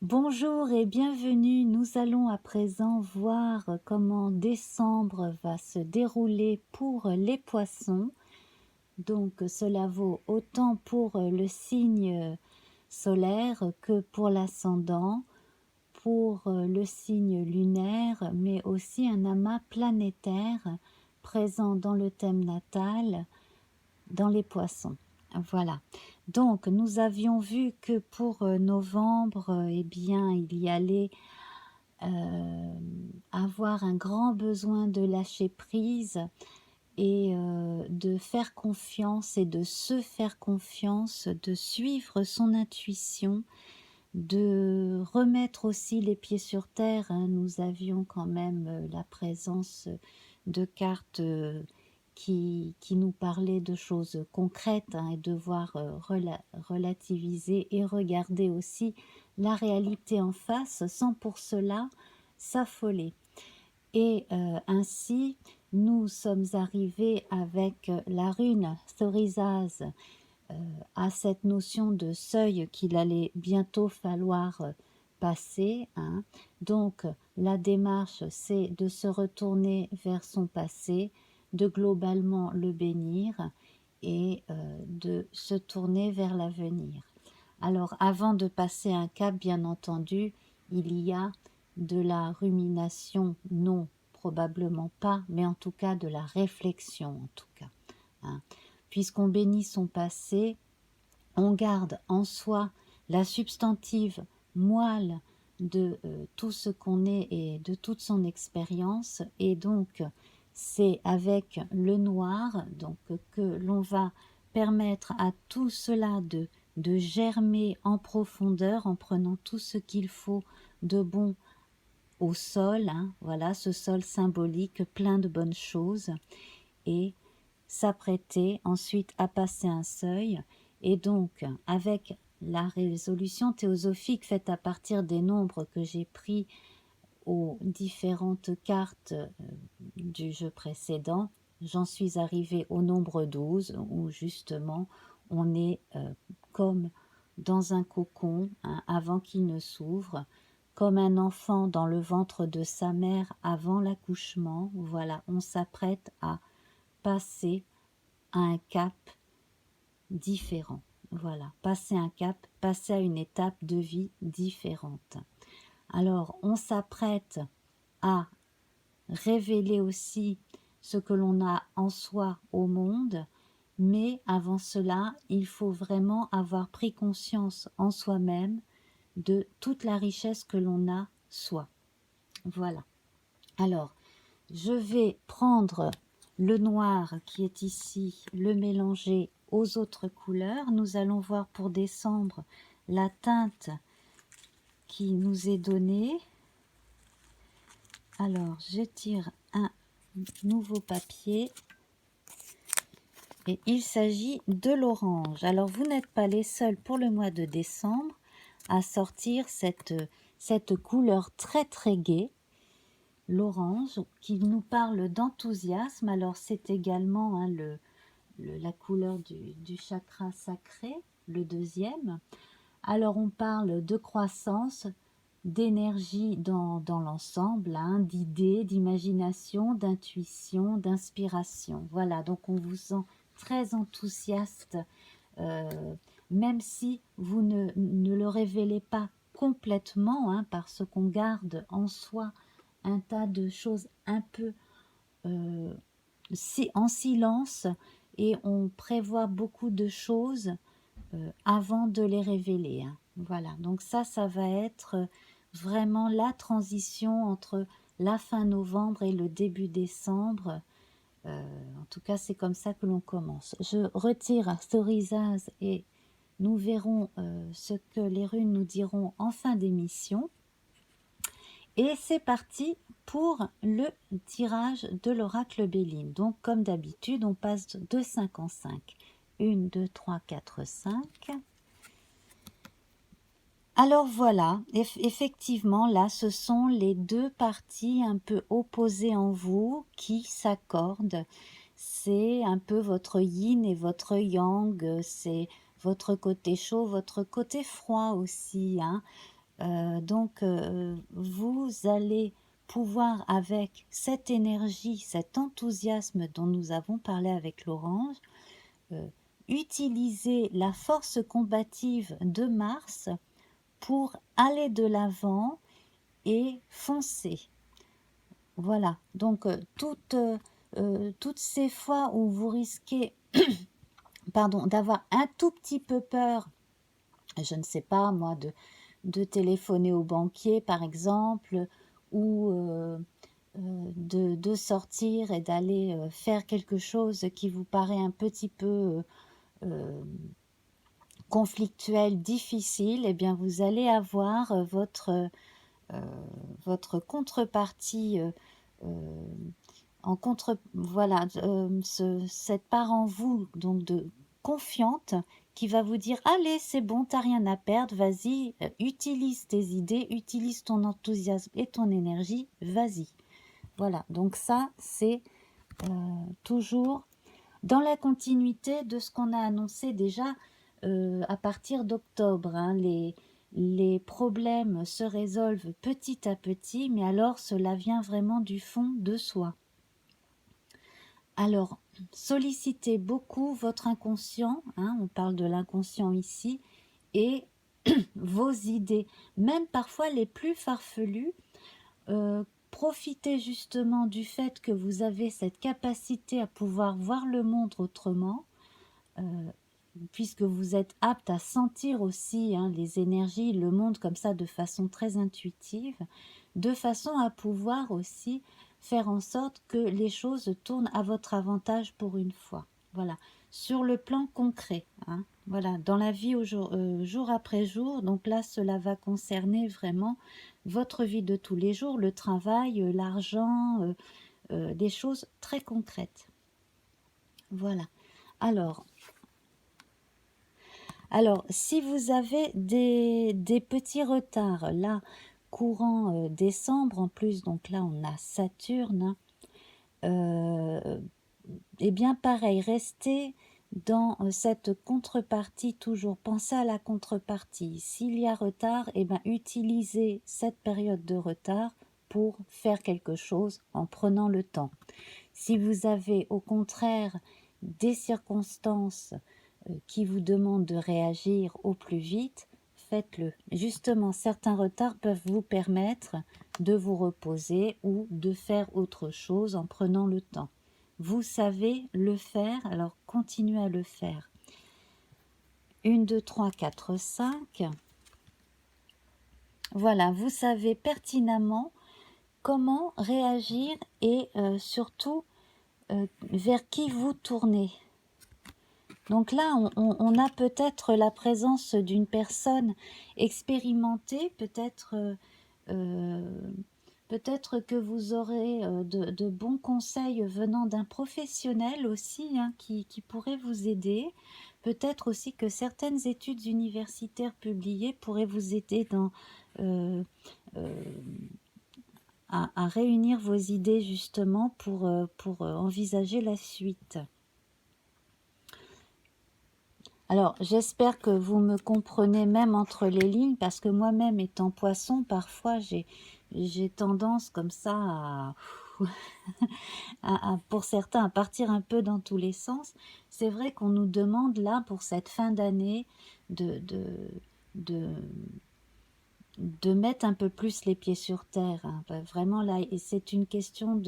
Bonjour et bienvenue. Nous allons à présent voir comment décembre va se dérouler pour les poissons. Donc cela vaut autant pour le signe solaire que pour l'ascendant, pour le signe lunaire, mais aussi un amas planétaire présent dans le thème natal dans les poissons. Voilà. Donc, nous avions vu que pour novembre, eh bien, il y allait avoir un grand besoin de lâcher prise et de faire confiance et de se faire confiance, de suivre son intuition, de remettre aussi les pieds sur terre, hein. Nous avions quand même la présence de cartes qui nous parlaient de choses concrètes, hein, et devoir relativiser et regarder aussi la réalité en face sans pour cela s'affoler. Et ainsi, nous sommes arrivés avec la rune Thorisaz à cette notion de seuil qu'il allait bientôt falloir passer, hein. Donc la démarche, c'est de se retourner vers son passé, de globalement le bénir et de se tourner vers l'avenir. Alors avant de passer un cap, bien entendu, il y a de la rumination, non, probablement pas, mais en tout cas de la réflexion, en tout cas, hein. Puisqu'on bénit son passé, on garde en soi la substantive moelle de tout ce qu'on est et de toute son expérience, et donc c'est avec le noir donc que l'on va permettre à tout cela de germer en profondeur en prenant tout ce qu'il faut de bon au sol, hein, voilà, ce sol symbolique plein de bonnes choses, et s'apprêter ensuite à passer un seuil. Et donc avec la résolution théosophique faite à partir des nombres que j'ai pris aux différentes cartes du jeu précédent, j'en suis arrivée au nombre 12 où justement on est comme dans un cocon, hein, avant qu'il ne s'ouvre, comme un enfant dans le ventre de sa mère avant l'accouchement. Voilà, on s'apprête à passer à un cap différent. Voilà, passer un cap, passer à une étape de vie différente. Alors, on s'apprête à révéler aussi ce que l'on a en soi au monde, mais avant cela, il faut vraiment avoir pris conscience en soi-même de toute la richesse que l'on a soi. Voilà. Alors, je vais prendre le noir qui est ici, le mélanger aux autres couleurs. Nous allons voir pour décembre la teinte qui nous est donnée. Alors, je tire un nouveau papier et il s'agit de l'orange. Alors, vous n'êtes pas les seuls pour le mois de décembre à sortir cette couleur très très gaie, l'orange, qui nous parle d'enthousiasme. Alors, c'est également, hein, la couleur du chakra sacré, le deuxième. Alors on parle de croissance, d'énergie dans l'ensemble, hein, d'idées, d'imagination, d'intuition, d'inspiration. Voilà, donc on vous sent très enthousiaste, euh, même si vous ne le révélez pas complètement, hein, parce qu'on garde en soi un tas de choses un peu euh, en silence, et on prévoit beaucoup de choses avant de les révéler, hein. Voilà, donc ça va être vraiment la transition entre la fin novembre et le début décembre. En tout cas, c'est comme ça que l'on commence. Je retire Storyzaz et nous verrons ce que les runes nous diront en fin d'émission. Et c'est parti pour le tirage de l'oracle Béline. Donc, comme d'habitude, on passe de 5 en 5. 1, 2, 3, 4, 5. Alors voilà, effectivement, là, ce sont les deux parties un peu opposées en vous qui s'accordent. C'est un peu votre yin et votre yang, c'est votre côté chaud, votre côté froid aussi, hein. Donc, vous allez pouvoir, avec cette énergie, cet enthousiasme dont nous avons parlé avec l'orange, utiliser la force combative de Mars pour aller de l'avant et foncer. Voilà, donc toutes ces fois où vous risquez pardon, d'avoir un tout petit peu peur, je ne sais pas moi, de téléphoner au banquier par exemple, ou de sortir et d'aller faire quelque chose qui vous paraît un petit peu conflictuel, difficile, eh bien vous allez avoir votre contrepartie en contre, voilà, cette part en vous donc de confiante qui va vous dire allez c'est bon, t'as rien à perdre, vas-y, utilise tes idées, utilise ton enthousiasme et ton énergie, vas-y. Voilà, donc ça c'est toujours dans la continuité de ce qu'on a annoncé déjà à partir d'octobre, hein. Les problèmes se résolvent petit à petit, mais alors cela vient vraiment du fond de soi. Alors, sollicitez beaucoup votre inconscient, hein, on parle de l'inconscient ici, et vos idées, même parfois les plus farfelues. Profitez justement du fait que vous avez cette capacité à pouvoir voir le monde autrement, puisque vous êtes apte à sentir aussi hein, les énergies, le monde comme ça de façon très intuitive, de façon à pouvoir aussi faire en sorte que les choses tournent à votre avantage pour une fois. Voilà, sur le plan concret, hein, voilà, dans la vie jour après jour, donc là cela va concerner vraiment votre vie de tous les jours, le travail, l'argent, des choses très concrètes. Voilà, alors si vous avez des petits retards, là, courant décembre, en plus, donc là, on a Saturne, eh bien, pareil, restez dans cette contrepartie toujours. Pensez à la contrepartie. S'il y a retard, eh bien, utilisez cette période de retard pour faire quelque chose en prenant le temps. Si vous avez, au contraire, des circonstances qui vous demande de réagir au plus vite, faites-le. Justement, certains retards peuvent vous permettre de vous reposer ou de faire autre chose en prenant le temps. Vous savez le faire, alors continuez à le faire. 1, 2, 3, 4, 5. Voilà, vous savez pertinemment comment réagir et surtout vers qui vous tournez. Donc là, on a peut-être la présence d'une personne expérimentée, peut-être que vous aurez de bons conseils venant d'un professionnel aussi, hein, qui pourrait vous aider. Peut-être aussi que certaines études universitaires publiées pourraient vous aider à réunir vos idées justement pour envisager la suite. Alors, j'espère que vous me comprenez même entre les lignes, parce que moi-même, étant poisson, parfois, j'ai tendance comme ça pour certains, à partir un peu dans tous les sens. C'est vrai qu'on nous demande, là, pour cette fin d'année, de mettre un peu plus les pieds sur terre. Hein. Vraiment, là, et c'est une question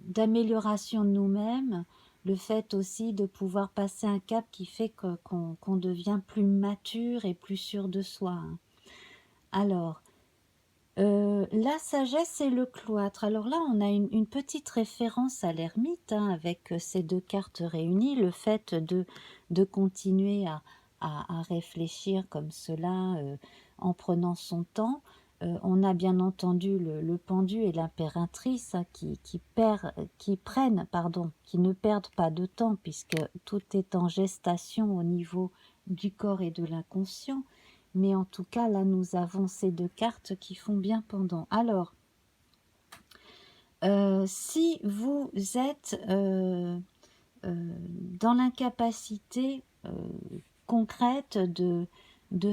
d'amélioration de nous-mêmes, le fait aussi de pouvoir passer un cap qui fait qu'on devient plus mature et plus sûr de soi. Hein. Alors, la sagesse et le cloître. Alors là, on a une petite référence à l'ermite, hein, avec ces deux cartes réunies, le fait de continuer à réfléchir comme cela en prenant son temps. On a bien entendu le pendu et l'impératrice hein, qui ne perdent pas de temps puisque tout est en gestation au niveau du corps et de l'inconscient. Mais en tout cas, là, nous avons ces deux cartes qui font bien pendant. Alors, si vous êtes dans l'incapacité concrète de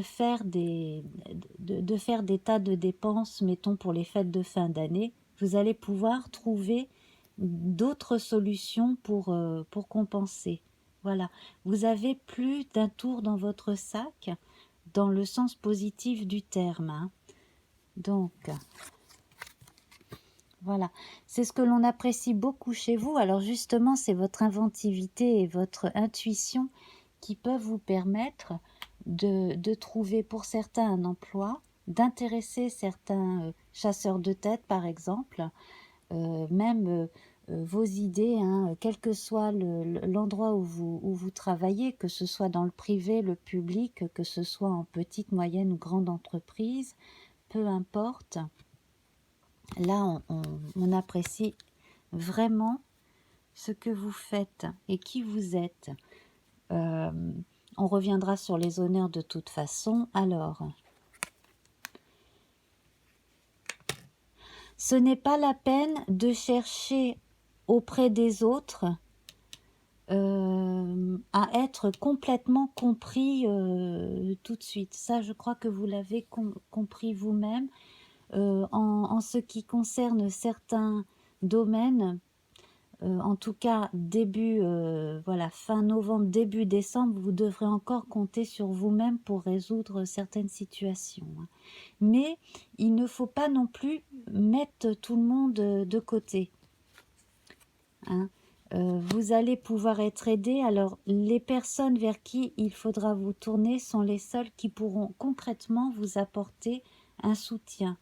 faire de faire des tas de dépenses, mettons pour les fêtes de fin d'année, vous allez pouvoir trouver d'autres solutions pour compenser. Voilà, vous avez plus d'un tour dans votre sac, dans le sens positif du terme, hein. Donc, voilà, c'est ce que l'on apprécie beaucoup chez vous. Alors justement, c'est votre inventivité et votre intuition qui peuvent vous permettre de trouver pour certains un emploi, d'intéresser certains chasseurs de tête par exemple, même vos idées, hein, quel que soit l'endroit où vous travaillez, que ce soit dans le privé, le public, que ce soit en petite, moyenne ou grande entreprise, peu importe. Là, on apprécie vraiment ce que vous faites et qui vous êtes. On reviendra sur les honneurs de toute façon. Alors, ce n'est pas la peine de chercher auprès des autres à être complètement compris tout de suite. Ça, je crois que vous l'avez compris vous-même. En ce qui concerne certains domaines, en tout cas début, voilà, fin novembre, début décembre, vous devrez encore compter sur vous-même pour résoudre certaines situations, hein. Mais il ne faut pas non plus mettre tout le monde de côté, hein. Vous allez pouvoir être aidé. Alors les personnes vers qui il faudra vous tourner sont les seules qui pourront concrètement vous apporter un soutien.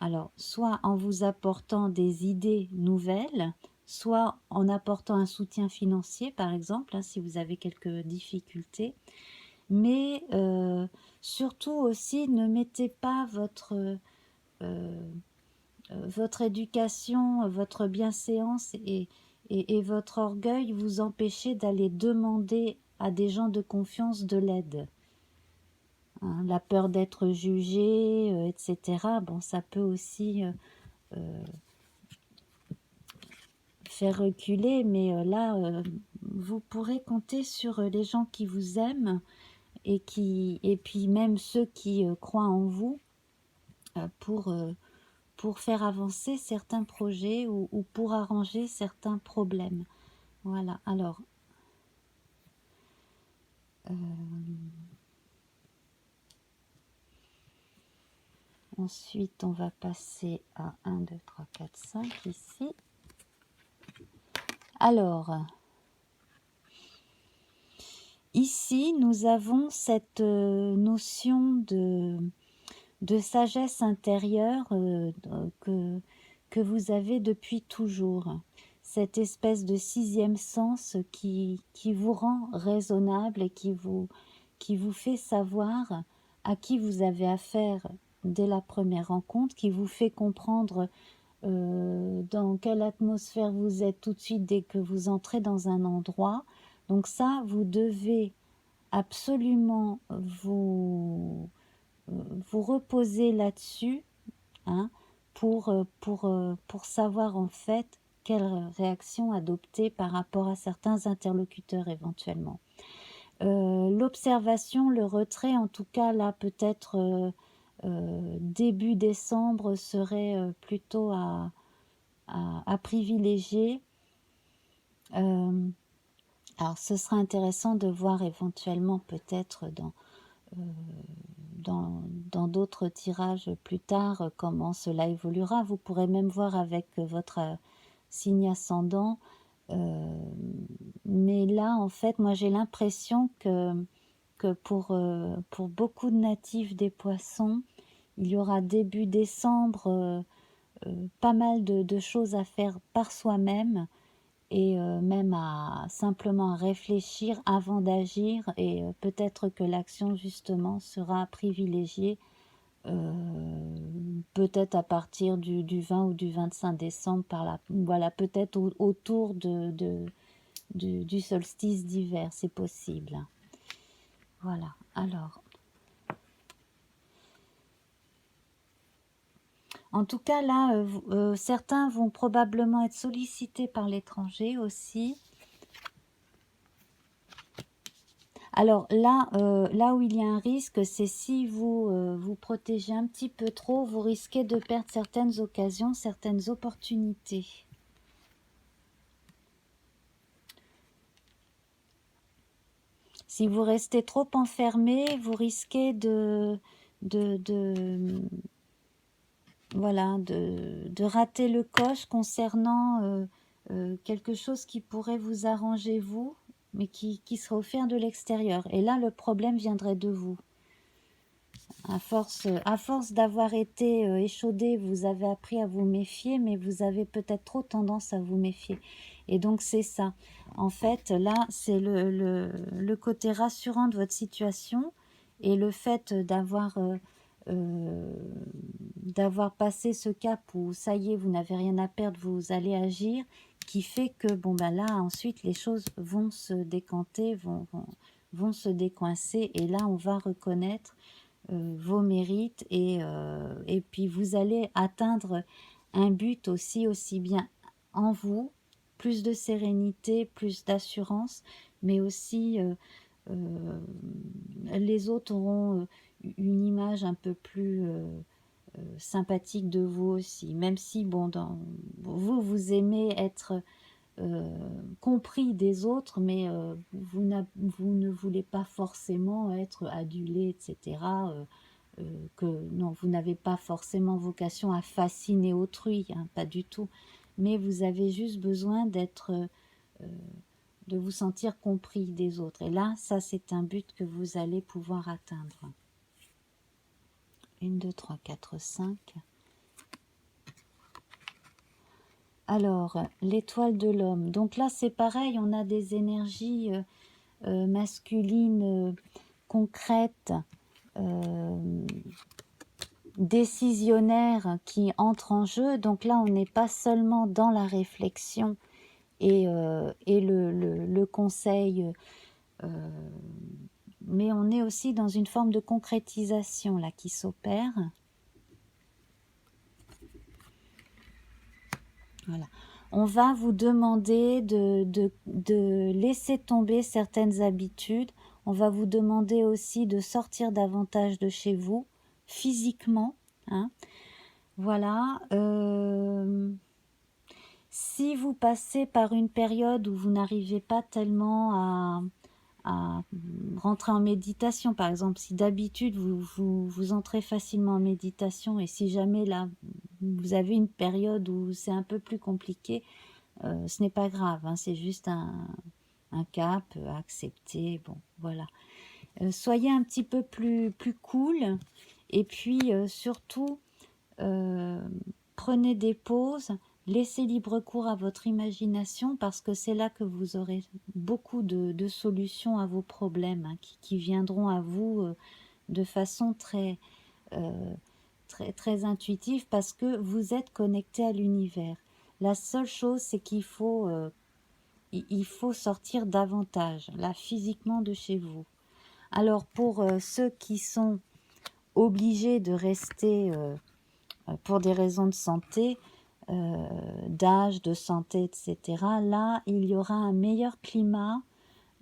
Alors, soit en vous apportant des idées nouvelles, soit en apportant un soutien financier, par exemple, hein, si vous avez quelques difficultés. Mais surtout aussi, ne mettez pas votre éducation, votre bienséance et votre orgueil vous empêcher d'aller demander à des gens de confiance de l'aide. Hein, la peur d'être jugé, etc. Bon, ça peut aussi faire reculer, mais là, vous pourrez compter sur les gens qui vous aiment et puis même ceux qui croient en vous pour faire avancer certains projets ou pour arranger certains problèmes. Voilà, alors... ensuite, on va passer à 1, 2, 3, 4, 5 ici. Alors, ici, nous avons cette notion de sagesse intérieure que vous avez depuis toujours. Cette espèce de sixième sens qui vous rend raisonnable et qui vous fait savoir à qui vous avez affaire dès la première rencontre, qui vous fait comprendre dans quelle atmosphère vous êtes tout de suite dès que vous entrez dans un endroit. Donc ça, vous devez absolument vous reposer là-dessus, hein, pour savoir en fait quelle réaction adopter par rapport à certains interlocuteurs éventuellement. L'observation, le retrait, en tout cas là peut-être début décembre serait plutôt à privilégier. Alors ce sera intéressant de voir éventuellement peut-être dans d'autres tirages plus tard comment cela évoluera. Vous pourrez même voir avec votre signe ascendant. Mais là, en fait, moi j'ai l'impression que pour beaucoup de natifs des poissons, il y aura début décembre pas mal de choses à faire par soi-même et même à simplement réfléchir avant d'agir et peut-être que l'action justement sera privilégiée peut-être à partir du 20 ou du 25 décembre voilà, peut-être autour du solstice d'hiver, c'est possible. Voilà, alors en tout cas, là, certains vont probablement être sollicités par l'étranger aussi. Alors là, là où il y a un risque, c'est si vous vous protégez un petit peu trop, vous risquez de perdre certaines occasions, certaines opportunités. Si vous restez trop enfermé, vous risquez de voilà, de rater le coche concernant quelque chose qui pourrait vous arranger vous, mais qui serait offert de l'extérieur. Et là, le problème viendrait de vous. À force d'avoir été échaudé, vous avez appris à vous méfier, mais vous avez peut-être trop tendance à vous méfier. Et donc c'est ça. En fait, là, c'est le côté rassurant de votre situation et le fait d'avoir passé ce cap où ça y est, vous n'avez rien à perdre, vous allez agir, qui fait que bon ben là, ensuite, les choses vont se décanter, vont se décoincer, et là, on va reconnaître vos mérites et puis vous allez atteindre un but aussi bien en vous, plus de sérénité, plus d'assurance, mais aussi les autres auront une image un peu plus sympathique de vous aussi, même si bon, vous aimez être compris des autres, mais vous ne voulez pas forcément être adulé, etc. Que non, vous n'avez pas forcément vocation à fasciner autrui, hein, pas du tout. Mais vous avez juste besoin de vous sentir compris des autres. Et là, ça, c'est un but que vous allez pouvoir atteindre. 1, 2, 3, 4, 5. Alors, l'étoile de l'homme. Donc là, c'est pareil, on a des énergies masculines concrètes, décisionnaires qui entrent en jeu. Donc là, on n'est pas seulement dans la réflexion et le conseil, mais on est aussi dans une forme de concrétisation là qui s'opère. Voilà. On va vous demander de laisser tomber certaines habitudes. On va vous demander aussi de sortir davantage de chez vous, physiquement. Hein. Voilà. Si vous passez par une période où vous n'arrivez pas tellement à rentrer en méditation, par exemple, si d'habitude vous entrez facilement en méditation et si jamais là vous avez une période où c'est un peu plus compliqué, ce n'est pas grave, hein, c'est juste un cap à accepter, bon voilà. Soyez un petit peu plus cool et puis surtout prenez des pauses, laissez libre cours à votre imagination parce que c'est là que vous aurez beaucoup de solutions à vos problèmes hein, qui viendront à vous de façon très, très intuitive parce que vous êtes connecté à l'univers. La seule chose, c'est qu'il faut, il faut sortir davantage, là, physiquement de chez vous. Alors, pour ceux qui sont obligés de rester pour des raisons de santé, d'âge, de santé, etc., là, il y aura un meilleur climat,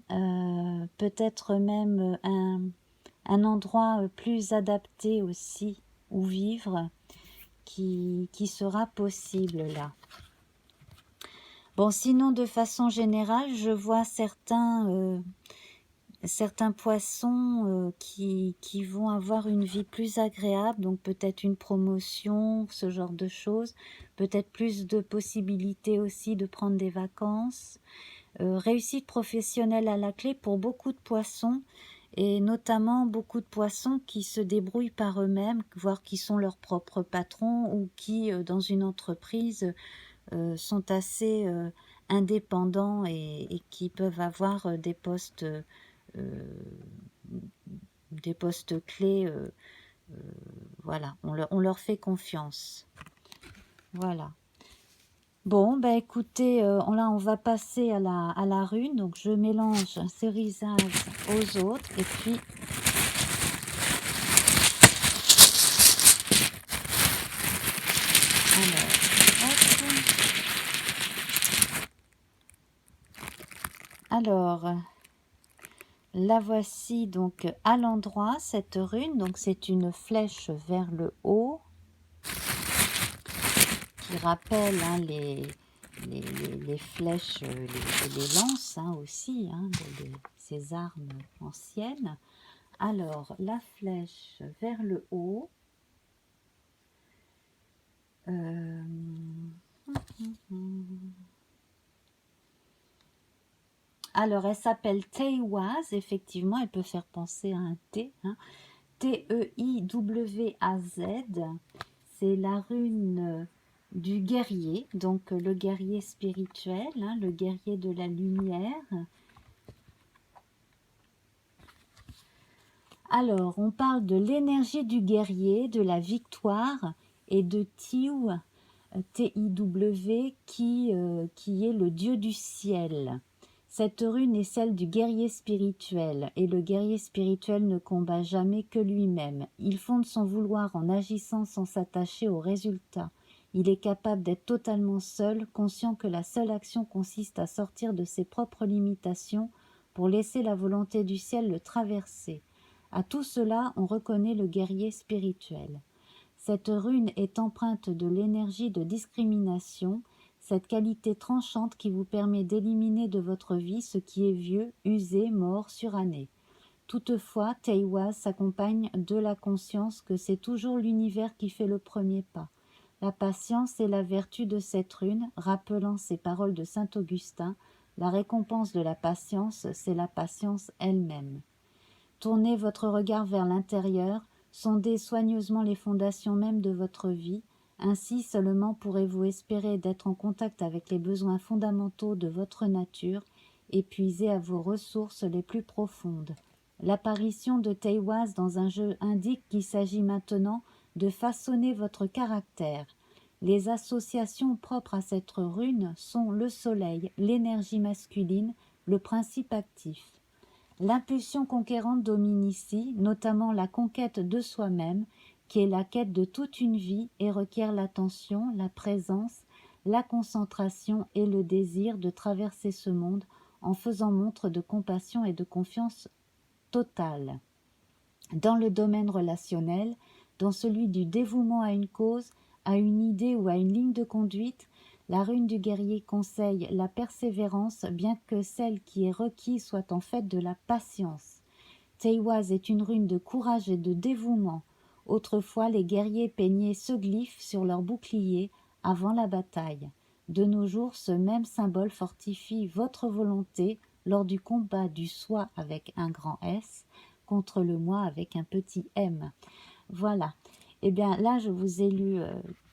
peut-être même un endroit plus adapté aussi où vivre qui sera possible là. Bon, sinon, de façon générale, je vois certains poissons qui vont avoir une vie plus agréable, donc peut-être une promotion, ce genre de choses, peut-être plus de possibilités aussi de prendre des vacances, réussite professionnelle à la clé pour beaucoup de poissons, et notamment beaucoup de poissons qui se débrouillent par eux-mêmes, voire qui sont leurs propres patrons ou qui, dans une entreprise, sont assez indépendants et qui peuvent avoir des postes clés. Voilà, on leur fait confiance. Voilà. Bon, ben écoutez, là on va passer à la rune. Donc je mélange ces risages aux autres et puis alors, La voici donc à l'endroit, cette rune. Donc c'est une flèche vers le haut qui rappelle hein, les flèches, les lances hein, aussi, hein, ces armes anciennes. Alors, la flèche vers le haut. Alors, elle s'appelle Teiwaz, effectivement, elle peut faire penser à un T. Hein. T-E-I-W-A-Z. C'est la rune du guerrier, donc le guerrier spirituel, hein, le guerrier de la lumière. Alors, on parle de l'énergie du guerrier, de la victoire et de Tiw, T-I-W, qui est le dieu du ciel. Cette rune est celle du guerrier spirituel, et le guerrier spirituel ne combat jamais que lui-même. Il fonde son vouloir en agissant sans s'attacher au résultat. Il est capable d'être totalement seul, conscient que la seule action consiste à sortir de ses propres limitations pour laisser la volonté du ciel le traverser. À tout cela, on reconnaît le guerrier spirituel. Cette rune est empreinte de l'énergie de discrimination, cette qualité tranchante qui vous permet d'éliminer de votre vie ce qui est vieux, usé, mort, suranné. Toutefois, Teiwaz s'accompagne de la conscience que c'est toujours l'univers qui fait le premier pas. La patience est la vertu de cette rune, rappelant ces paroles de saint Augustin. La récompense de la patience, c'est la patience elle-même. Tournez votre regard vers l'intérieur, sondez soigneusement les fondations mêmes de votre vie, ainsi seulement pourrez-vous espérer d'être en contact avec les besoins fondamentaux de votre nature et puiser à vos ressources les plus profondes. L'apparition de Teiwaz dans un jeu indique qu'il s'agit maintenant de façonner votre caractère. Les associations propres à cette rune sont le soleil, l'énergie masculine, le principe actif. L'impulsion conquérante domine ici, notamment la conquête de soi-même, qui est la quête de toute une vie et requiert l'attention, la présence, la concentration et le désir de traverser ce monde en faisant montre de compassion et de confiance totale. Dans le domaine relationnel, dans celui du dévouement à une cause, à une idée ou à une ligne de conduite, la rune du guerrier conseille la persévérance, bien que celle qui est requise soit en fait de la patience. Teiwaz est une rune de courage et de dévouement. Autrefois, les guerriers peignaient ce glyphe sur leur bouclier avant la bataille. De nos jours, ce même symbole fortifie votre volonté lors du combat du soi avec un grand S contre le moi avec un petit m. Voilà. Et bien là, je vous ai lu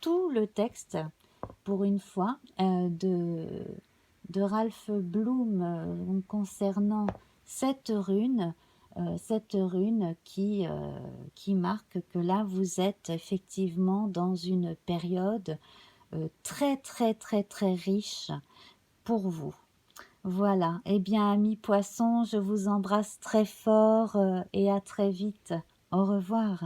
tout le texte pour une fois de Ralph Bloom concernant cette rune qui marque que là vous êtes effectivement dans une période très très très très riche pour vous. Voilà, eh bien amis poissons, je vous embrasse très fort et à très vite. Au revoir.